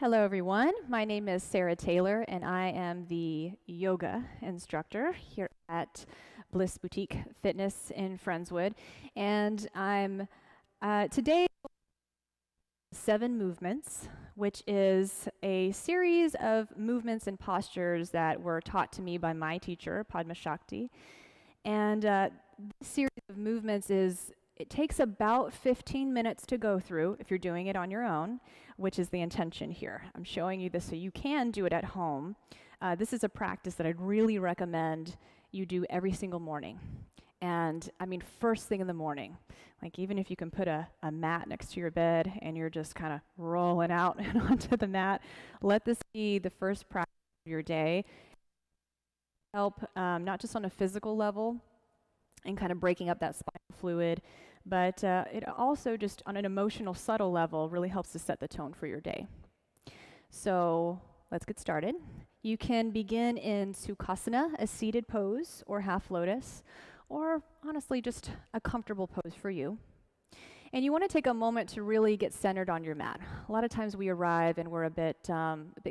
Hello everyone, my name is Sara Taylor and I am the yoga instructor here at BLISS Boutique Fitness in Friendswood. And I'm today 7 movements, which is a series of movements and postures that were taught to me by my teacher, Padma Shakti. And this series of movements it takes about 15 minutes to go through if you're doing it on your own, which is the intention here. I'm showing you this so you can do it at home. This is a practice that I'd really recommend you do every single morning. And I mean, first thing in the morning, like even if you can put a mat next to your bed and you're just kind of rolling out and onto the mat, let this be the first practice of your day. Help not just on a physical level and kind of breaking up that spinal fluid, but it also just on an emotional, subtle level really helps to set the tone for your day. So let's get started. You can begin in Sukhasana, a seated pose, or half lotus, or honestly just a comfortable pose for you. And you want to take a moment to really get centered on your mat. A lot of times we arrive and we're a bit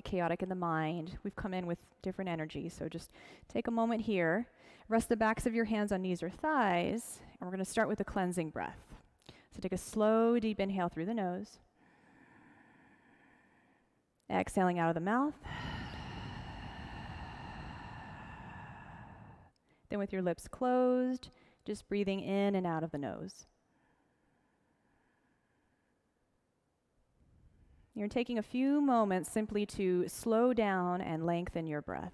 chaotic in the mind. We've come in with different energies, so just take a moment here. Rest the backs of your hands on knees or thighs, and we're going to start with a cleansing breath. So take a slow, deep inhale through the nose. Exhaling out of the mouth. Then with your lips closed, just breathing in and out of the nose. You're taking a few moments simply to slow down and lengthen your breath.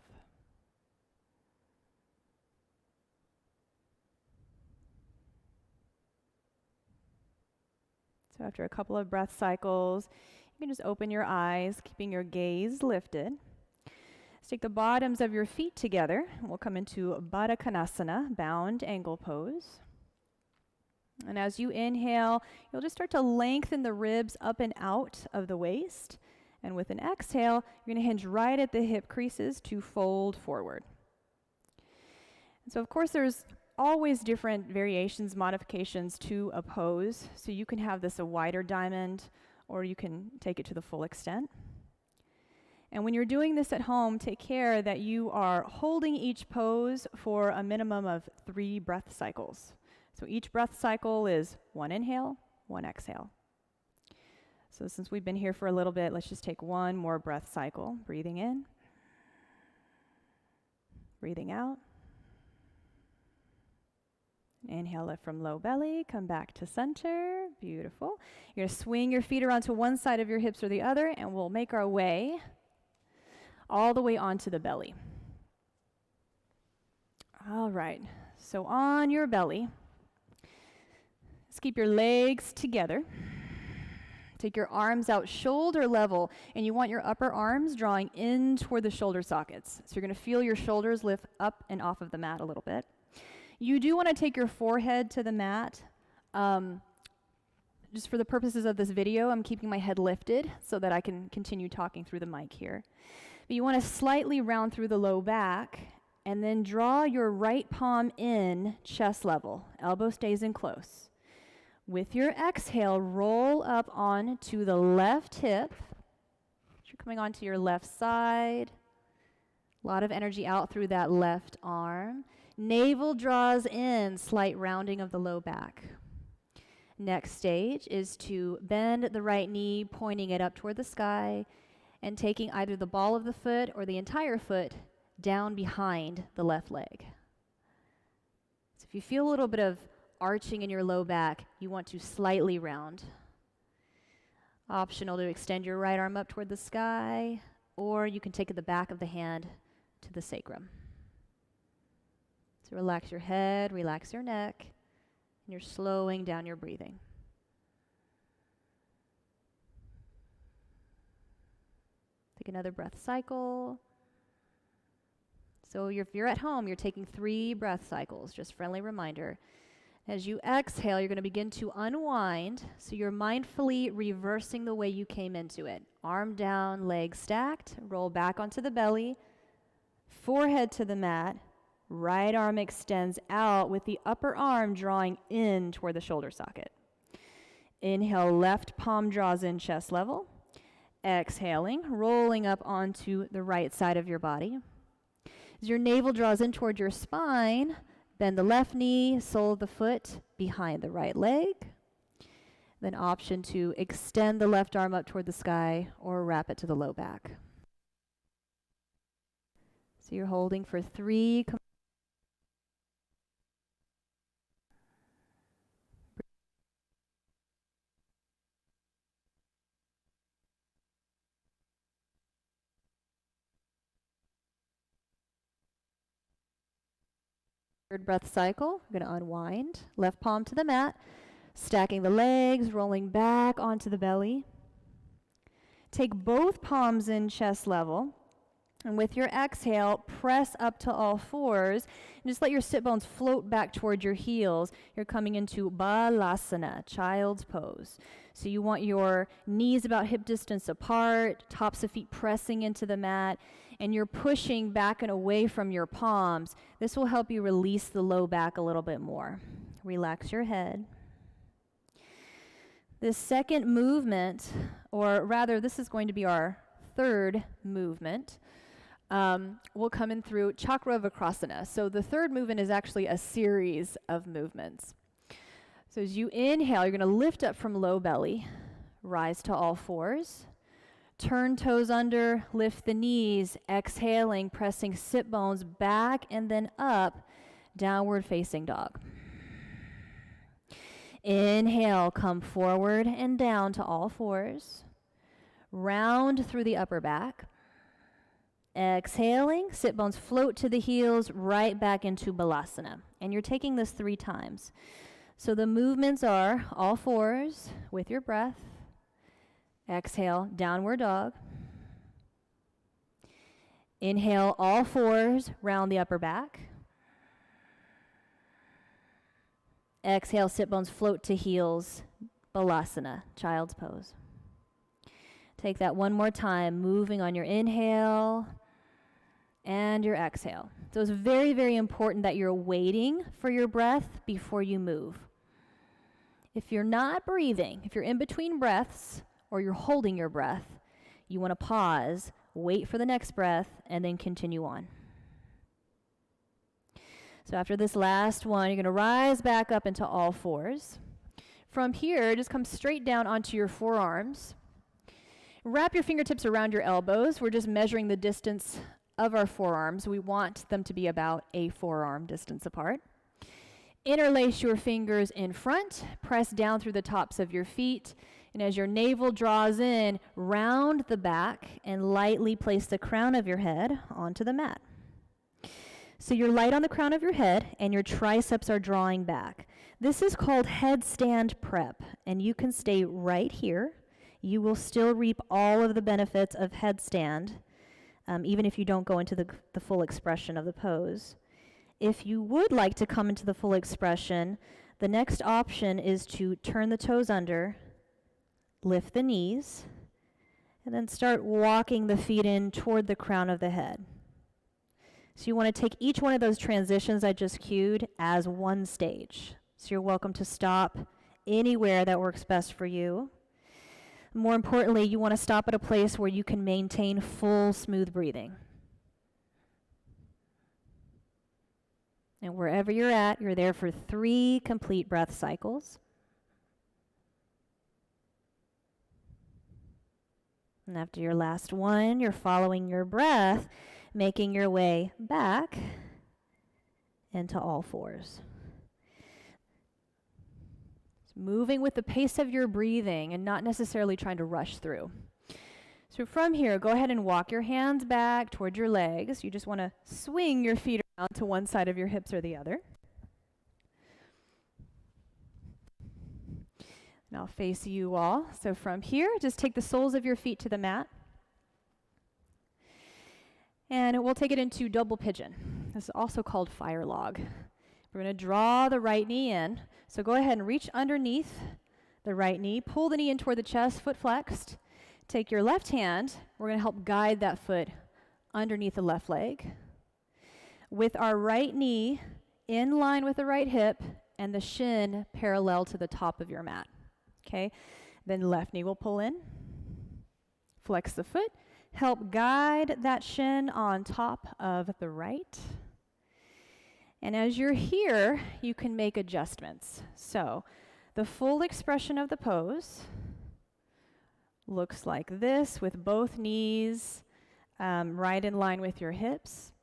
So after a couple of breath cycles, you can just open your eyes, keeping your gaze lifted. Let's take the bottoms of your feet together. We'll come into Baddha Konasana, bound angle pose. And as you inhale, you'll just start to lengthen the ribs up and out of the waist. And with an exhale, you're going to hinge right at the hip creases to fold forward. And so of course there's always different variations, modifications to a pose. So you can have this a wider diamond, or you can take it to the full extent. And when you're doing this at home, take care that you are holding each pose for a minimum of 3 breath cycles. So each breath cycle is 1 inhale, 1 exhale. So since we've been here for a little bit, let's just take 1 more breath cycle. Breathing in, breathing out. Inhale, lift from low belly, come back to center. Beautiful. You're going to swing your feet around to one side of your hips or the other, and we'll make our way all the way onto the belly. All right, so on your belly, let's keep your legs together. Take your arms out shoulder level, and you want your upper arms drawing in toward the shoulder sockets. So you're going to feel your shoulders lift up and off of the mat a little bit. You do want to take your forehead to the mat. Just for the purposes of this video, I'm keeping my head lifted so that I can continue talking through the mic here. But you want to slightly round through the low back, and then draw your right palm in chest level. Elbow stays in close. With your exhale, roll up onto the left hip. You're coming onto your left side. A lot of energy out through that left arm. Navel draws in, slight rounding of the low back. Next stage is to bend the right knee, pointing it up toward the sky, and taking either the ball of the foot or the entire foot down behind the left leg. So if you feel a little bit of arching in your low back, you want to slightly round. Optional to extend your right arm up toward the sky, or you can take the back of the hand to the sacrum. So relax your head, relax your neck, and you're slowing down your breathing. Take another breath cycle. So if you're at home, you're taking 3 breath cycles, just friendly reminder. As you exhale, you're going to begin to unwind, so you're mindfully reversing the way you came into it. Arm down, legs stacked, roll back onto the belly, forehead to the mat, right arm extends out with the upper arm drawing in toward the shoulder socket. Inhale, left palm draws in chest level. Exhaling, rolling up onto the right side of your body. As your navel draws in toward your spine, bend the left knee, sole of the foot behind the right leg. Then option to extend the left arm up toward the sky or wrap it to the low back. So you're holding for 3. Third breath cycle, we're going to unwind. Left palm to the mat, stacking the legs, rolling back onto the belly. Take both palms in chest level. And with your exhale, press up to all fours and just let your sit bones float back toward your heels. You're coming into Balasana, child's pose. So you want your knees about hip distance apart, tops of feet pressing into the mat, and you're pushing back and away from your palms. This will help you release the low back a little bit more. Relax your head. This second movement, or rather this is going to be our third movement, will come in through Chakra Vakrasana. So the third movement is actually a series of movements. So as you inhale, you're going to lift up from low belly, rise to all fours, turn toes under, lift the knees, exhaling, pressing sit bones back and then up, downward facing dog. Inhale, come forward and down to all fours, round through the upper back. Exhaling, sit bones float to the heels, right back into Balasana. And you're taking this 3 times. So the movements are all fours with your breath. Exhale, downward dog. Inhale, all fours, round the upper back. Exhale, sit bones float to heels, Balasana, child's pose. Take that one more time, moving on your inhale and your exhale. So it's very, very important that you're waiting for your breath before you move. If you're not breathing, if you're in between breaths or you're holding your breath, you want to pause, wait for the next breath, and then continue on. So after this last one, you're going to rise back up into all fours. From here, just come straight down onto your forearms. Wrap your fingertips around your elbows. We're just measuring the distance of our forearms. We want them to be about a forearm distance apart. Interlace your fingers in front, press down through the tops of your feet, and as your navel draws in, round the back and lightly place the crown of your head onto the mat. So you're light on the crown of your head and your triceps are drawing back. This is called headstand prep, and you can stay right here. You will still reap all of the benefits of headstand, even if you don't go into the full expression of the pose. If you would like to come into the full expression, the next option is to turn the toes under, lift the knees, and then start walking the feet in toward the crown of the head. So you want to take each one of those transitions I just cued as one stage. So you're welcome to stop anywhere that works best for you. More importantly, you want to stop at a place where you can maintain full, smooth breathing. And wherever you're at, you're there for 3 complete breath cycles. And after your last one, you're following your breath, making your way back into all fours. Moving with the pace of your breathing and not necessarily trying to rush through. So from here, go ahead and walk your hands back toward your legs. You just want to swing your feet around to one side of your hips or the other. And I'll face you all. So from here, just take the soles of your feet to the mat. And we'll take it into double pigeon. This is also called fire log. We're going to draw the right knee in. So go ahead and reach underneath the right knee. Pull the knee in toward the chest, foot flexed. Take your left hand. We're going to help guide that foot underneath the left leg. With our right knee in line with the right hip and the shin parallel to the top of your mat. Okay? Then left knee will pull in. Flex the foot. Help guide that shin on top of the right. And as you're here, you can make adjustments. So the full expression of the pose looks like this, with both knees right in line with your hips.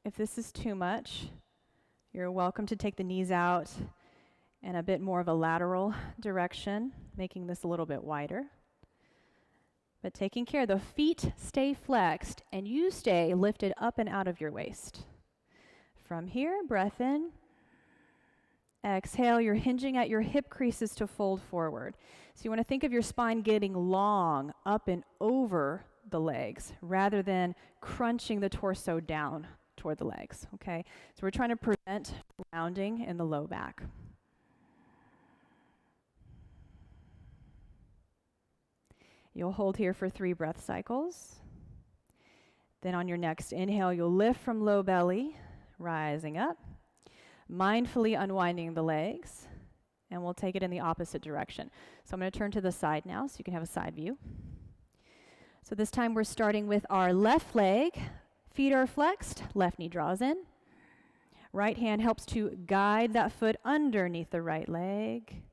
If this is too much, you're welcome to take the knees out in a bit more of a lateral direction, making this a little bit wider. But taking care, the feet stay flexed and you stay lifted up and out of your waist. From here, breath in. Exhale, you're hinging at your hip creases to fold forward. So you want to think of your spine getting long up and over the legs rather than crunching the torso down toward the legs, okay? So we're trying to prevent rounding in the low back. You'll hold here for 3 breath cycles. Then on your next inhale, you'll lift from low belly, rising up, mindfully unwinding the legs, and we'll take it in the opposite direction. So I'm going to turn to the side now so you can have a side view. So this time we're starting with our left leg. Feet are flexed, left knee draws in. Right hand helps to guide that foot underneath the right leg.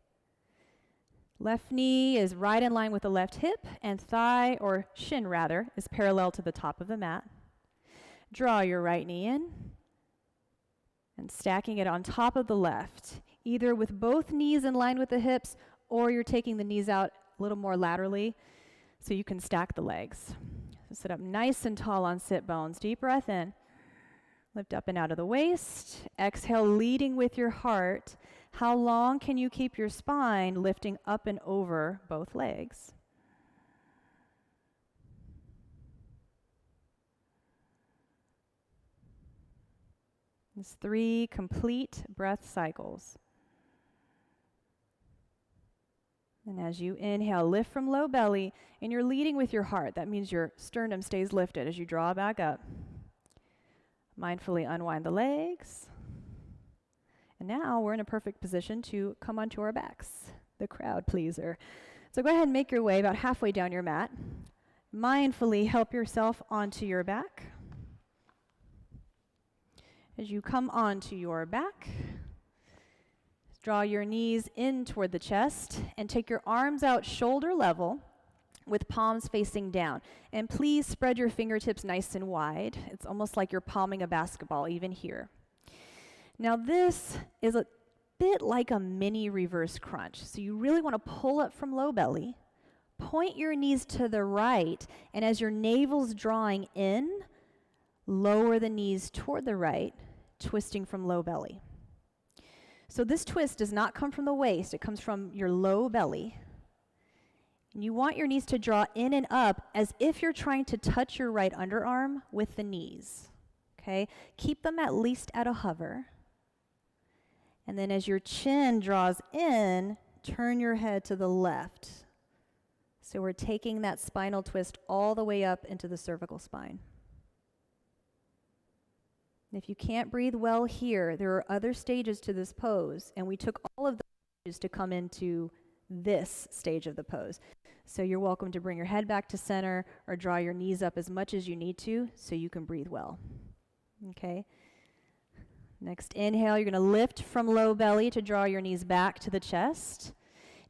Left knee is right in line with the left hip, and thigh, or shin rather, is parallel to the top of the mat. Draw your right knee in and stacking it on top of the left, either with both knees in line with the hips, or you're taking the knees out a little more laterally so you can stack the legs. So sit up nice and tall on sit bones. Deep breath in. Lift up and out of the waist. Exhale, leading with your heart. How long can you keep your spine lifting up and over both legs? It's 3 complete breath cycles. And as you inhale, lift from low belly, and you're leading with your heart. That means your sternum stays lifted as you draw back up. Mindfully unwind the legs. And now we're in a perfect position to come onto our backs, the crowd pleaser. So go ahead and make your way about halfway down your mat. Mindfully help yourself onto your back. As you come onto your back, draw your knees in toward the chest and take your arms out shoulder level with palms facing down. And please spread your fingertips nice and wide. It's almost like you're palming a basketball, even here. Now this is a bit like a mini reverse crunch. So you really want to pull up from low belly, point your knees to the right, and as your navel's drawing in, lower the knees toward the right, twisting from low belly. So this twist does not come from the waist, it comes from your low belly. And you want your knees to draw in and up as if you're trying to touch your right underarm with the knees. Okay? Keep them at least at a hover. And then as your chin draws in, turn your head to the left. So we're taking that spinal twist all the way up into the cervical spine. If you can't breathe well here, there are other stages to this pose, and we took all of the stages to come into this stage of the pose. So you're welcome to bring your head back to center or draw your knees up as much as you need to so you can breathe well. Okay? Next inhale, you're going to lift from low belly to draw your knees back to the chest.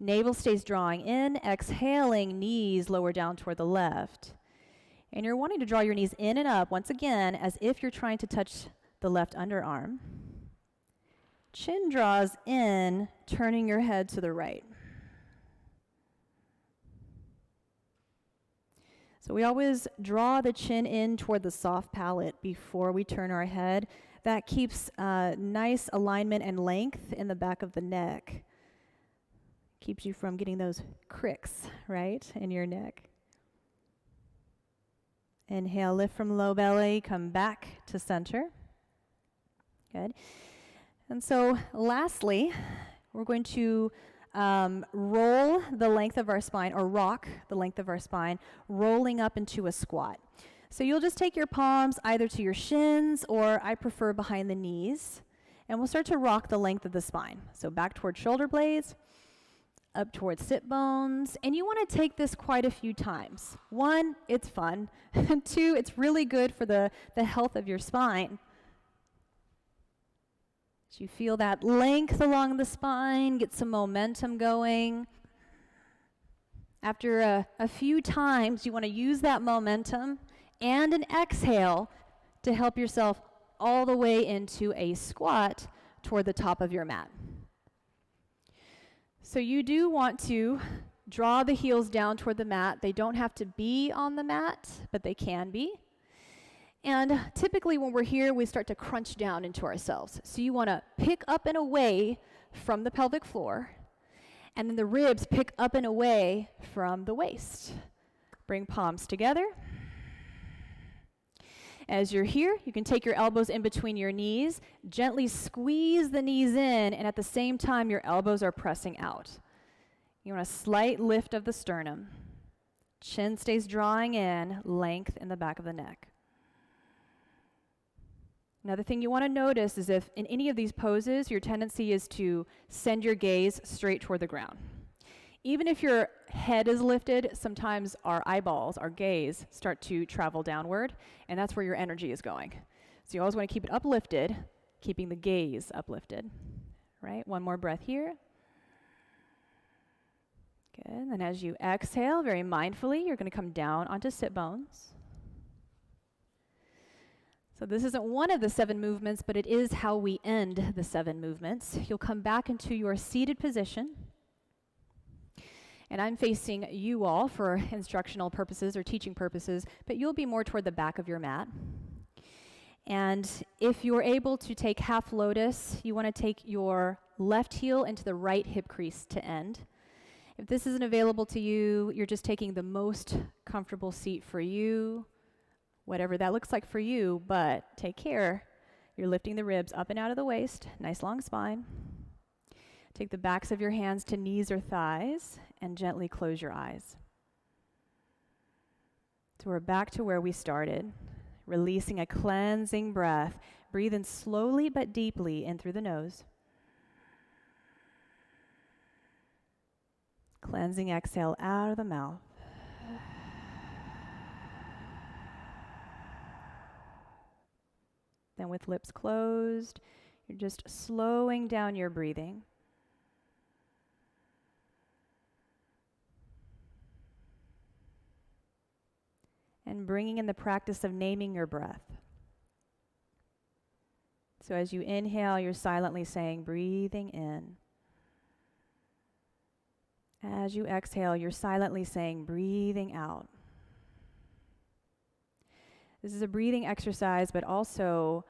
Navel stays drawing in. Exhaling, knees lower down toward the left. And you're wanting to draw your knees in and up, once again, as if you're trying to touch the left underarm. Chin draws in, turning your head to the right. So we always draw the chin in toward the soft palate before we turn our head. That keeps nice alignment and length in the back of the neck. Keeps you from getting those cricks, right, in your neck. Inhale, lift from low belly, come back to center. Good. And so lastly, we're going to roll the length of our spine, or rock the length of our spine, rolling up into a squat. So you'll just take your palms either to your shins, or I prefer behind the knees, and we'll start to rock the length of the spine. So back toward shoulder blades, up towards sit bones. And you want to take this quite a few times. 1, it's fun. 2, it's really good for the health of your spine. So you feel that length along the spine, get some momentum going. After a few times, you want to use that momentum and an exhale to help yourself all the way into a squat toward the top of your mat. So you do want to draw the heels down toward the mat. They don't have to be on the mat, but they can be. And typically when we're here, we start to crunch down into ourselves. So you want to pick up and away from the pelvic floor, and then the ribs pick up and away from the waist. Bring palms together. As you're here, you can take your elbows in between your knees, gently squeeze the knees in, and at the same time, your elbows are pressing out. You want a slight lift of the sternum. Chin stays drawing in, length in the back of the neck. Another thing you want to notice is if in any of these poses, your tendency is to send your gaze straight toward the ground. Even if your head is lifted, sometimes our eyeballs, our gaze, start to travel downward, and that's where your energy is going. So you always want to keep it uplifted, keeping the gaze uplifted. Right? One more breath here. Good. And then as you exhale, very mindfully, you're going to come down onto sit bones. So this isn't one of the 7 movements, but it is how we end the 7 movements. You'll come back into your seated position. And I'm facing you all for instructional purposes or teaching purposes, but you'll be more toward the back of your mat. And if you're able to take half lotus, you want to take your left heel into the right hip crease to end. If this isn't available to you, you're just taking the most comfortable seat for you, whatever that looks like for you, but take care. You're lifting the ribs up and out of the waist, nice long spine. Take the backs of your hands to knees or thighs and gently close your eyes. So we're back to where we started, releasing a cleansing breath. Breathe in slowly but deeply in through the nose. Cleansing exhale out of the mouth. Then with lips closed, you're just slowing down your breathing. And bringing in the practice of naming your breath. So as you inhale, you're silently saying, breathing in. As you exhale, you're silently saying, breathing out. This is a breathing exercise, but also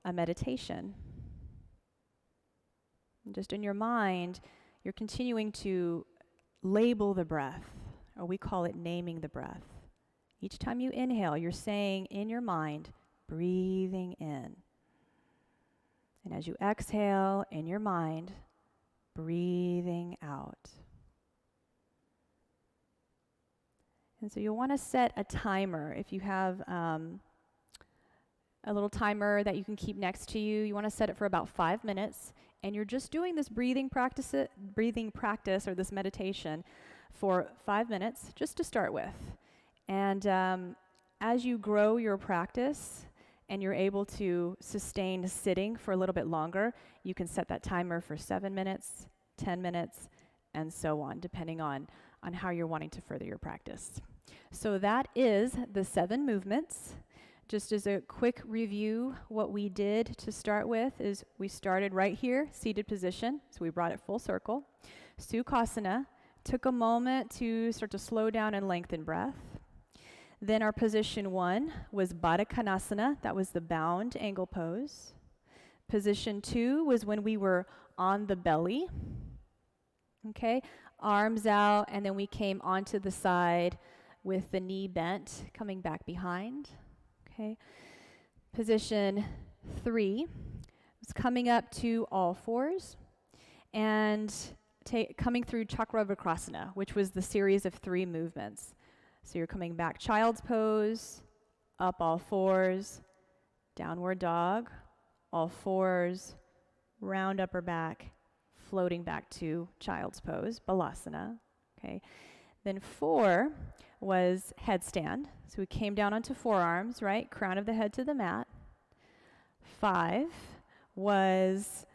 a meditation. And just in your mind, you're continuing to label the breath, or we call it naming the breath. Each time you inhale, you're saying in your mind, breathing in. And as you exhale in your mind, breathing out. And so you'll want to set a timer. If you have a little timer that you can keep next to you, you want to set it for about 5 minutes. And you're just doing this breathing practice or this meditation for 5 minutes, just to start with. And as you grow your practice and you're able to sustain sitting for a little bit longer, you can set that timer for 7 minutes, 10 minutes, and so on, depending on how you're wanting to further your practice. So that is the 7 movements. Just as a quick review, what we did to start with is we started right here, seated position, so we brought it full circle. Sukhasana, took a moment to start to slow down and lengthen breath. Then our position 1 was Baddha Konasana, that was the bound angle pose. Position 2 was when we were on the belly, okay, arms out, and then we came onto the side with the knee bent, coming back behind, okay. Position 3 was coming up to all fours and coming through Chakravarkrasana, which was the series of 3 movements. So you're coming back child's pose, up all fours, downward dog, all fours, round upper back, floating back to child's pose, balasana. Okay. Then 4 was headstand. So we came down onto forearms, right? Crown of the head to the mat. 5 was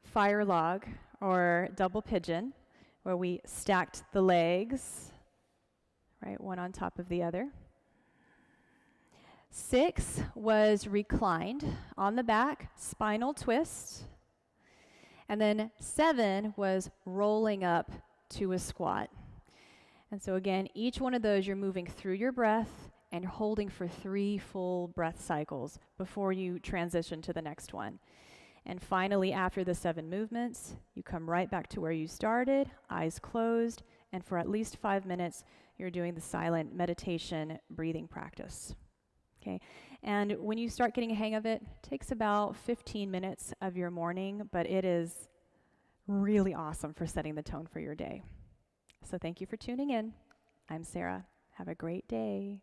fire log or double pigeon, where we stacked the legs, right, one on top of the other. 6 was reclined on the back, spinal twist. And then 7 was rolling up to a squat. And so again, each one of those you're moving through your breath and holding for 3 full breath cycles before you transition to the next one. And finally, after the 7 movements, you come right back to where you started, eyes closed, and for at least 5 minutes, you're doing the silent meditation breathing practice. Okay, and when you start getting a hang of it, it takes about 15 minutes of your morning, but it is really awesome for setting the tone for your day. So thank you for tuning in. I'm Sara. Have a great day.